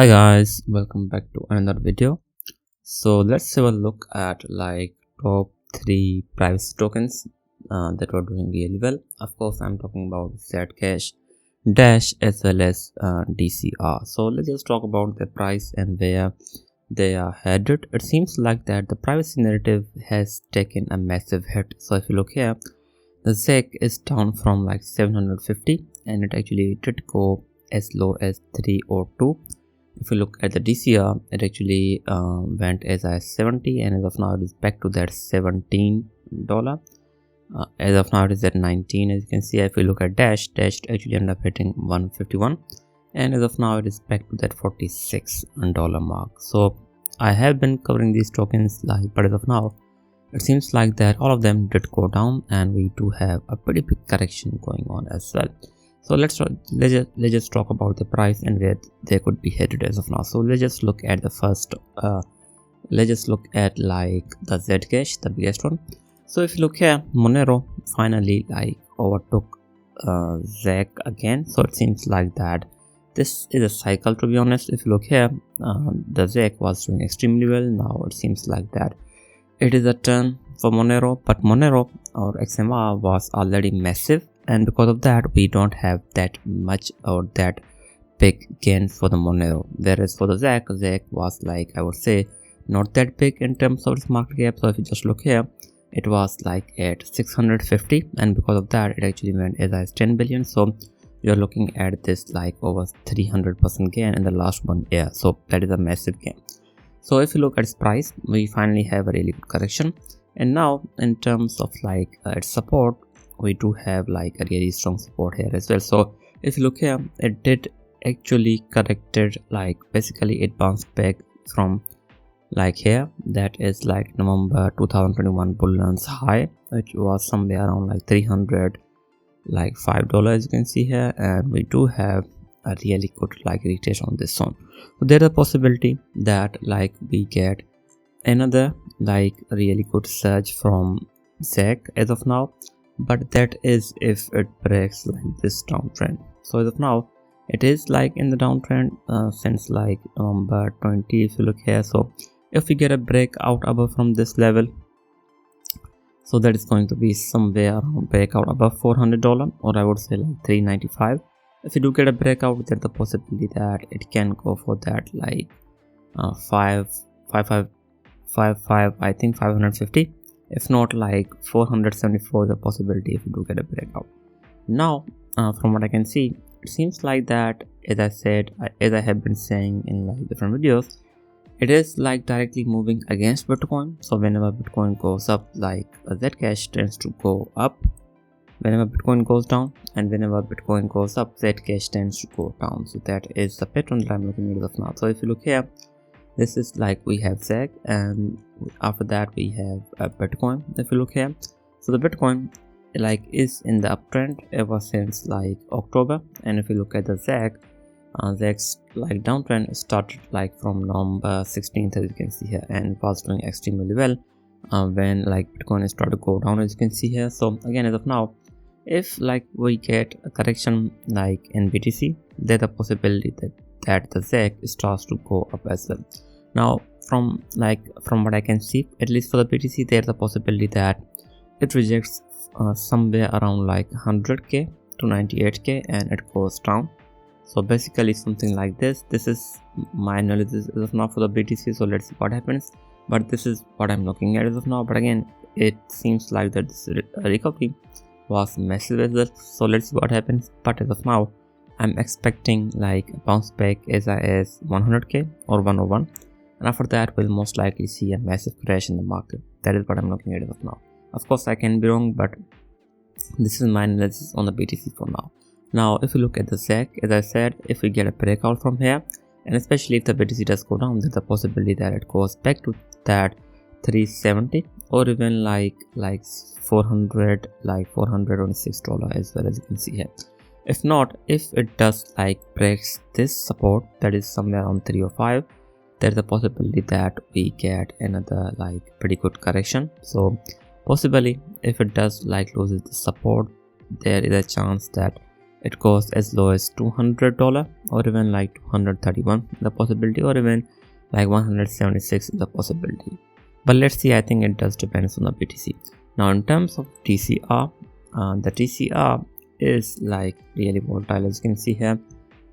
Hi guys, welcome back to another video. So let's have a look at like top 3 privacy tokens that were doing really well. Of course, I'm talking about Zcash, Dash as well as DCR. So let's just talk about the price and where they are headed. It seems like that the privacy narrative has taken a massive hit. So if you look here, the ZEC is down from like 750 and it actually did go as low as 302. If you look at the DCR, it actually went as high as 70 and as of now it is back to that $17. As of now it is at 19. As you can see, if you look at Dash actually ended up hitting 151 and as of now it is back to that $46 mark. So I have been covering these tokens but as of now it seems like that all of them did go down and we do have a pretty big correction going on as well. So let's just talk about the price and where they could be headed as of now. So let's just look at the first let's just look at like the Zcash, the biggest one. So if you look here, Monero finally like overtook ZEC again. So it seems like that this is a cycle, to be honest. If you look here, the ZEC was doing extremely well. Now it seems like that it is a turn for Monero, but Monero or XMR was already massive, and because of that we don't have that much or that big gain for the Monero, whereas for the ZEC was like, I would say, not that big in terms of its market cap. So if you just look here, it was like at 650 and because of that it actually went as high as 10 billion. So you're looking at this like over 300% gain in the last 1 year. So that is a massive gain. So if you look at its price, we finally have a really good correction, and now in terms of like its support, we do have like a really strong support here as well. So if you look here, it did actually corrected, like basically it bounced back from like here, that is like November 2021 bullrun's high, which was somewhere around like $305, as you can see here, and we do have a really good like retest on this one. So there's a possibility that like we get another like really good surge from ZEC as of now, but that is if it breaks like this downtrend. So as of now it is like in the downtrend since like November 20, if you look here. So if we get a breakout above from this level, so that is going to be somewhere around breakout above $400, or I would say like $395. If you do get a breakout, there's the possibility that it can go for that like 555, I think 550. If not, like 474 is a possibility if you do get a breakout. Now from what I can see, it seems like that, as I said, as I have been saying in like different videos, it is like directly moving against Bitcoin. So whenever Bitcoin goes up, like Zcash tends to go up. Whenever Bitcoin goes down, and whenever Bitcoin goes up, Zcash tends to go down. So that is the pattern that I'm looking at as of now. So if you look here, this is like we have ZEC, and after that we have Bitcoin. If you look here, so the Bitcoin like is in the uptrend ever since like October, and if you look at the ZEC's like downtrend started like from November 16th, as you can see here, and it was doing extremely well when like Bitcoin started to go down, as you can see here. So again, as of now, if like we get a correction like in BTC, there's a possibility that the ZEC starts to go up as well. Now from what I can see, at least for the BTC, there's a possibility that it rejects somewhere around like 100k to 98k and it goes down. So basically something like this. This is my analysis as of now for the BTC. So let's see what happens, but this is what I'm looking at as of now. But again, it seems like that this recovery was massive as well. So let's see what happens. But as of now, I'm expecting like a bounce back as high as 100k or 101, and after that we'll most likely see a massive crash in the market. That is what I'm looking at as of now. Of course I can be wrong, but this is my analysis on the BTC for now. Now if you look at the ZEC, as I said, if we get a breakout from here, and especially if the BTC does go down, there's a possibility that it goes back to that 370 or even like 400, like $406 as well, as you can see here. If not, if it does like breaks this support, that is somewhere around 305, there's a possibility that we get another like pretty good correction. So possibly if it does like loses the support, there is a chance that it goes as low as $200 or even like 231 the possibility, or even like 176 is the possibility. But let's see, I think it does depends on the BTC. Now in terms of DCR, the DCR is like really volatile. As you can see here,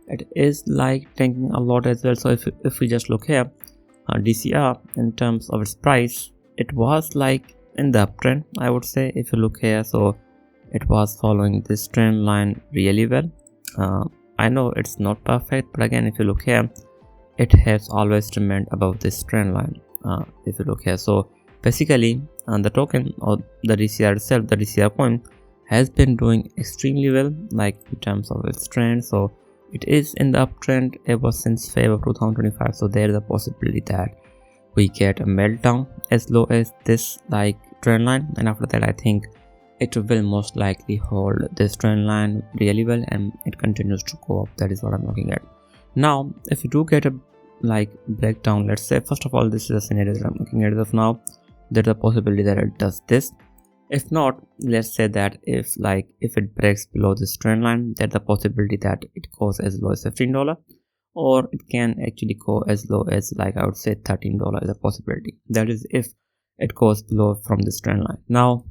it is like tanking a lot as well. So if we just look here, DCR in terms of its price, it was like in the uptrend, I would say. If you look here, so it was following this trend line really well. I know it's not perfect, but again, if you look here, it has always remained above this trend line. If you look here, so basically the token or the DCR itself, the DCR coin, has been doing extremely well, like in terms of its trend. So it is in the uptrend ever since February 2025. So there is a possibility that we get a meltdown as low as this like trend line, and after that I think it will most likely hold this trend line really well and it continues to go up. That is what I'm looking at. Now if you do get a like breakdown, let's say, first of all, this is a scenario that I'm looking at as of now. There's a possibility that it does this. If not, let's say that if it breaks below this trend line, there's a possibility that it goes as low as $15, or it can actually go as low as like I would say $13 is a possibility. That is if it goes below from this trend line. Now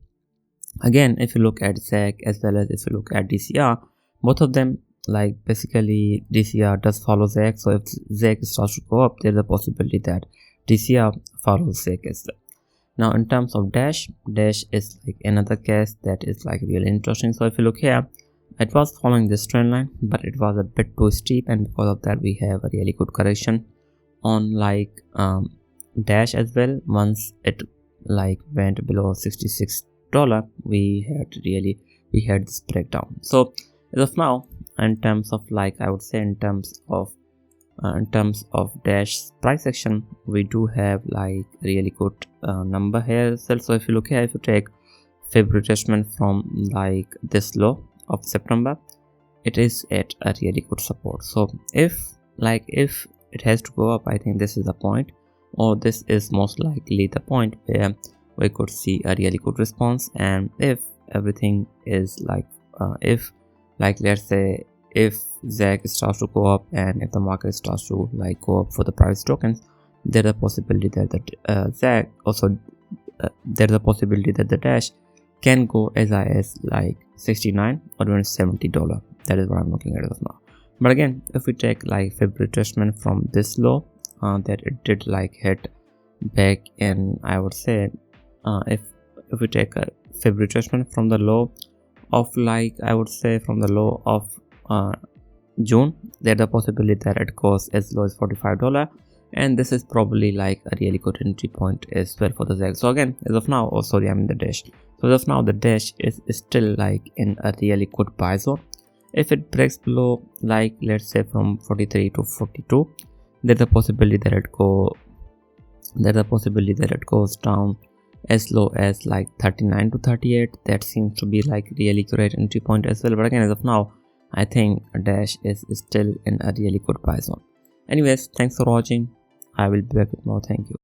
again, if you look at ZEC as well as if you look at DCR, both of them, like basically DCR does follow ZEC. So if ZEC starts to go up, there's a possibility that DCR follows ZEC as well. Now in terms of Dash is like another case that is like really interesting. So if you look here, it was following this trend line, but it was a bit too steep, and because of that we have a really good correction on like Dash as well. Once it like went below $66, we had this breakdown. So as of now, in terms of like I would say in terms of Dash price action, we do have like really good number here as well. So if you look here, if you take February retracement from like this low of September, it is at a really good support. So if it has to go up, I think this is the point, or this is most likely the point where we could see a really good response. And if everything is like let's say if ZEC starts to go up and if the market starts to like go up for the private tokens, there's a possibility that the ZEC also there's a possibility that the Dash can go as high as like $69 or even $70. That is what I'm looking at as of now. But again, if we take like February retracement from this low that it did like hit back in, I would say if we take a February retracement from the low of like I would say from the low of June, there's a possibility that it goes as low as $45, and this is probably like a really good entry point as well for the ZEC. So again, as of now, oh sorry, I'm in the Dash. So as of now, the Dash is still like in a really good buy zone. If it breaks below like let's say from 43 to 42, there's a possibility that it goes down as low as like 39 to 38. That seems to be like really great entry point as well. But again, as of now, I think Dash is still in a really good buy zone. Anyways, thanks for watching. I will be back with more. Thank you.